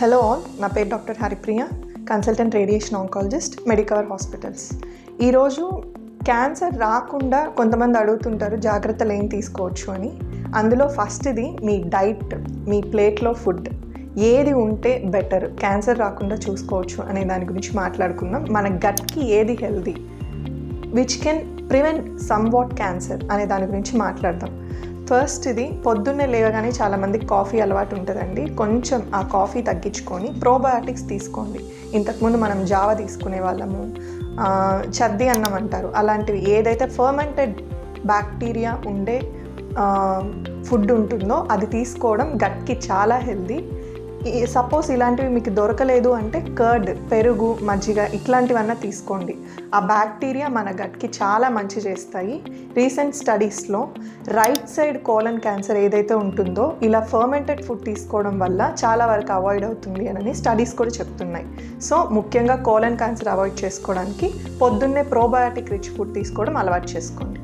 Hello all, నా పేరు doctor Haripriya, consultant radiation oncologist, Medicover hospitals. ఈరోజు క్యాన్సర్ రాకుండా కొంతమంది అడుగుతుంటారు జాగ్రత్తలు ఏం తీసుకోవచ్చు అని. అందులో ఫస్ట్ది మీ డైట్, మీ ప్లేట్లో ఫుడ్ ఏది ఉంటే బెటర్, క్యాన్సర్ రాకుండా చూసుకోవచ్చు అనే దాని గురించి మాట్లాడుకుందాం. మన గట్కి ఏది healthy, which can prevent somewhat cancer అనే దాని గురించి మాట్లాడదాం. ఫస్ట్, ఇది పొద్దున్నే లేవగానే చాలామందికి కాఫీ అలవాటు ఉంటుందండి. కొంచెం ఆ కాఫీ తగ్గించుకొని ప్రోబయాటిక్స్ తీసుకోండి. ఇంతకుముందు మనం జావ తీసుకునే వాళ్ళము, చద్ది అన్నం అంటారు, అలాంటివి ఏదైతే ఫర్మెంటెడ్ బ్యాక్టీరియా ఉండే ఫుడ్ ఉంటుందో అది తీసుకోవడం గట్కి చాలా హెల్దీ. సపోజ్ ఇలాంటివి మీకు దొరకలేదు అంటే కర్డ్, పెరుగు, మజ్జిగ ఇట్లాంటివన్నా తీసుకోండి. ఆ బ్యాక్టీరియా మన గట్కి చాలా మంచి చేస్తాయి. రీసెంట్ స్టడీస్లో రైట్ సైడ్ కోలన్ క్యాన్సర్ ఏదైతే ఉంటుందో ఇలా ఫర్మెంటెడ్ ఫుడ్ తీసుకోవడం వల్ల చాలా వరకు అవాయిడ్ అవుతుంది అని స్టడీస్ కూడా చెప్తున్నాయి. సో ముఖ్యంగా కోలన్ క్యాన్సర్ అవాయిడ్ చేసుకోవడానికి పొద్దున్నే ప్రోబయాటిక్ రిచ్ ఫుడ్ తీసుకోవడం అలవాటు చేసుకోండి.